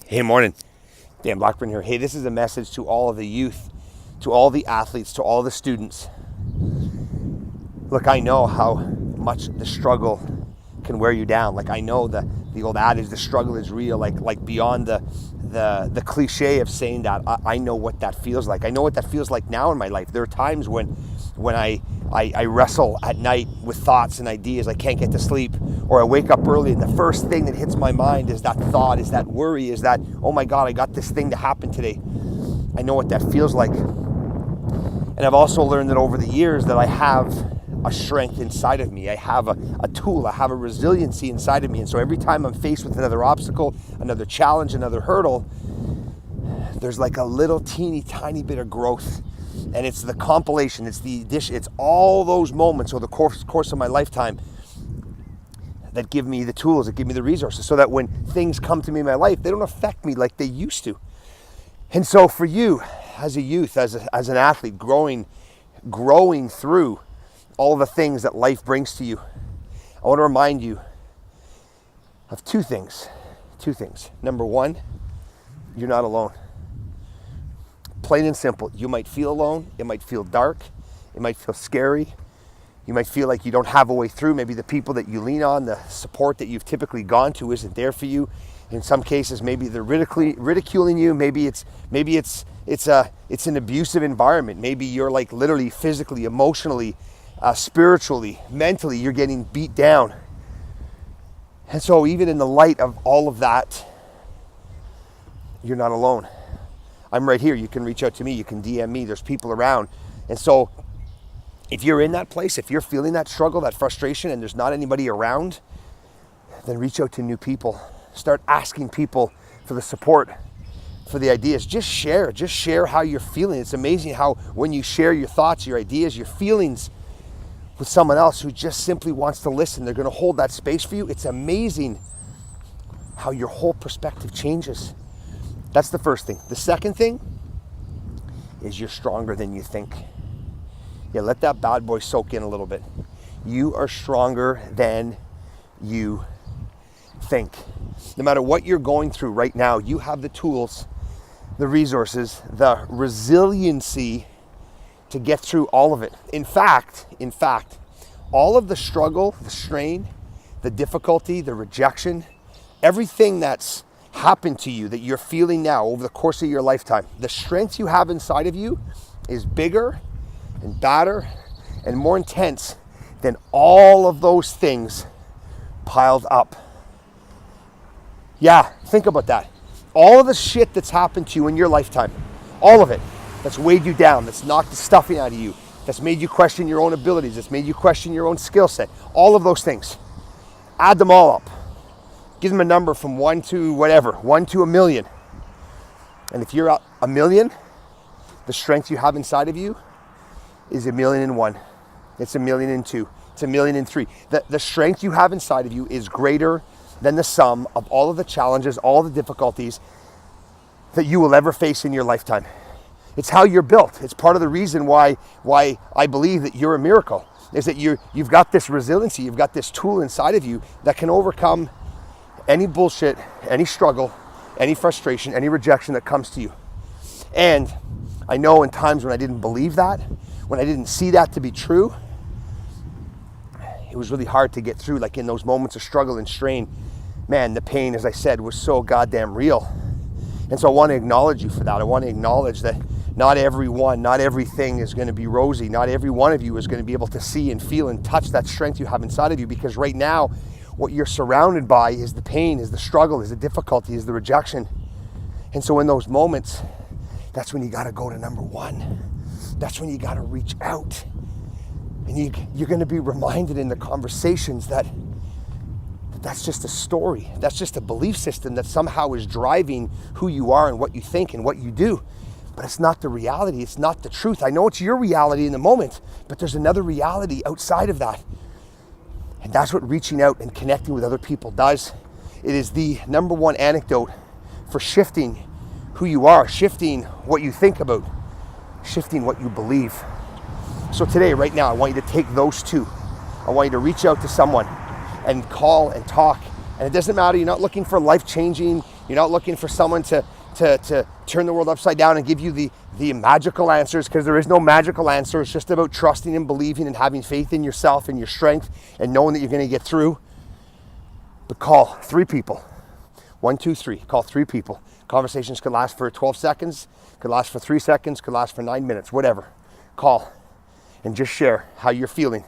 Hey, morning. Dan Blackburn here. Hey, this is a message to all of the youth, to all the athletes, to all the students. Look, I know how much the struggle can wear you down. Like, I know the old adage, the struggle is real. Like beyond the cliche of saying that, I know what that feels like. I know what that feels like now in my life. There are times when I wrestle at night with thoughts and ideas. I can't get to sleep, or I wake up early and the first thing that hits my mind is that thought, is that worry, is that, oh my God, I got this thing to happen today. I know what that feels like. And I've also learned that over the years that I have a strength inside of me. I have a tool, I have a resiliency inside of me. And so every time I'm faced with another obstacle, another challenge, another hurdle, there's like a little teeny tiny bit of growth. And it's the compilation, it's all those moments over the course of my lifetime that give me the tools, that give me the resources, so that when things come to me in my life, they don't affect me like they used to. And so for you, as a youth, as an athlete, growing through all the things that life brings to you, I want to remind you of two things. Number one, you're not alone. Plain and simple. You might feel alone. It might feel dark. It might feel scary. You might feel like you don't have a way through. Maybe the people that you lean on, the support that you've typically gone to, isn't there for you. In some cases, maybe they're ridiculing you. Maybe it's an abusive environment. Maybe you're like literally, physically, emotionally, spiritually, mentally, you're getting beat down. And so even in the light of all of that, you're not alone. I'm right here. You can reach out to me. You can DM me. There's people around. And so if you're in that place, if you're feeling that struggle, that frustration, and there's not anybody around, then reach out to new people. Start asking people for the support, for the ideas. Just share how you're feeling. It's amazing how when you share your thoughts, your ideas, your feelings with someone else who just simply wants to listen, they're going to hold that space for you. It's amazing how your whole perspective changes. That's the first thing. The second thing is you're stronger than you think. Yeah, let that bad boy soak in a little bit. You are stronger than you think. No matter what you're going through right now, you have the tools, the resources, the resiliency to get through all of it. In fact, all of the struggle, the strain, the difficulty, the rejection, everything that's happened to you that you're feeling now over the course of your lifetime, the strength you have inside of you is bigger and badder and more intense than all of those things piled up. Yeah, think about that. All of the shit that's happened to you in your lifetime, all of it, that's weighed you down, that's knocked the stuffing out of you, that's made you question your own abilities, that's made you question your own skill set, all of those things, add them all up. Give them a number from 1 to whatever, 1 to 1,000,000. And if you're at 1,000,000, the strength you have inside of you is 1,000,001. It's 1,000,002. It's 1,000,003. The strength you have inside of you is greater than the sum of all of the challenges, all the difficulties that you will ever face in your lifetime. It's how you're built. It's part of the reason why I believe that you're a miracle, is that you've got this resiliency, you've got this tool inside of you that can overcome any bullshit, any struggle, any frustration, any rejection that comes to you. And I know in times when I didn't believe that, when I didn't see that to be true, it was really hard to get through. Like in those moments of struggle and strain, man, the pain, as I said, was so goddamn real. And so I want to acknowledge you for that. I want to acknowledge that not everything is going to be rosy. Not every one of you is going to be able to see and feel and touch that strength you have inside of you, because right now, what you're surrounded by is the pain, is the struggle, is the difficulty, is the rejection. And so in those moments, that's when you got to go to number one. That's when you got to reach out. And you're going to be reminded in the conversations that that's just a story. That's just a belief system that somehow is driving who you are and what you think and what you do. But it's not the reality. It's not the truth. I know it's your reality in the moment, but there's another reality outside of that. And that's what reaching out and connecting with other people does. It is the number one antidote for shifting who you are, shifting what you think about, shifting what you believe. So today, right now, I want you to take those two. I want you to reach out to someone and call and talk. And it doesn't matter, you're not looking for life-changing, You're not looking for someone to turn the world upside down and give you the magical answers, because there is no magical answer. It's just about trusting and believing and having faith in yourself and your strength and knowing that you're going to get through. But call 3 people. 1, 2, 3. Call 3 people. Conversations could last for 12 seconds, could last for 3 seconds, could last for 9 minutes, whatever. Call and just share how you're feeling.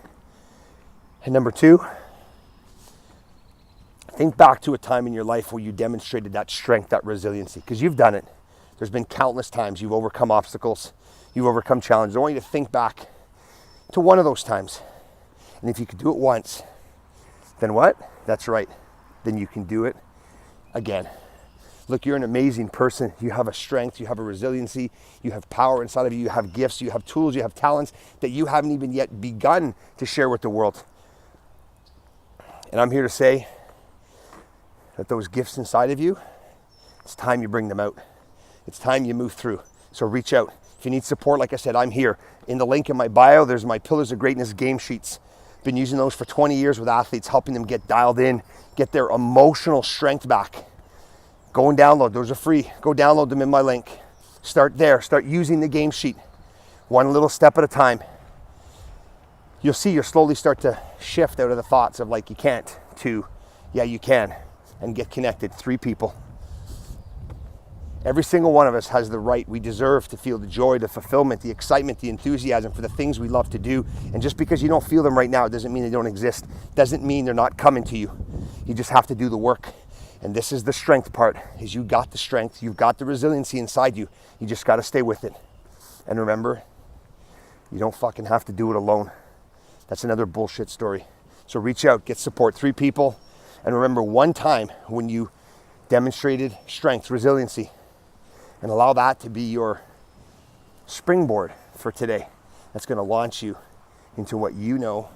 And number 2, think back to a time in your life where you demonstrated that strength, that resiliency, because you've done it. There's been countless times you've overcome obstacles, you've overcome challenges. I want you to think back to one of those times. And if you could do it once, then what? That's right. Then you can do it again. Look, you're an amazing person. You have a strength, you have a resiliency, you have power inside of you, you have gifts, you have tools, you have talents that you haven't even yet begun to share with the world. And I'm here to say that those gifts inside of you, it's time you bring them out. It's time you move through. So reach out. If you need support, like I said, I'm here. In the link in my bio, there's my Pillars of Greatness game sheets. Been using those for 20 years with athletes, helping them get dialed in, get their emotional strength back. Go and download. Those are free. Go download them in my link. Start there. Start using the game sheet. One little step at a time. You'll see you'll slowly start to shift out of the thoughts of like you can't to yeah, you can, and get connected. 3 people. Every single one of us has the right. We deserve to feel the joy, the fulfillment, the excitement, the enthusiasm for the things we love to do. And just because you don't feel them right now, it doesn't mean they don't exist. Doesn't mean they're not coming to you. You just have to do the work. And this is the strength part, is you got the strength, you've got the resiliency inside you. You just got to stay with it. And remember, you don't fucking have to do it alone. That's another bullshit story. So reach out, get support. 3 people. And remember one time when you demonstrated strength, resiliency, and allow that to be your springboard for today. That's going to launch you into what you know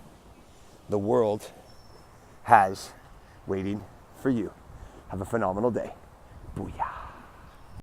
the world has waiting for you. Have a phenomenal day. Booyah.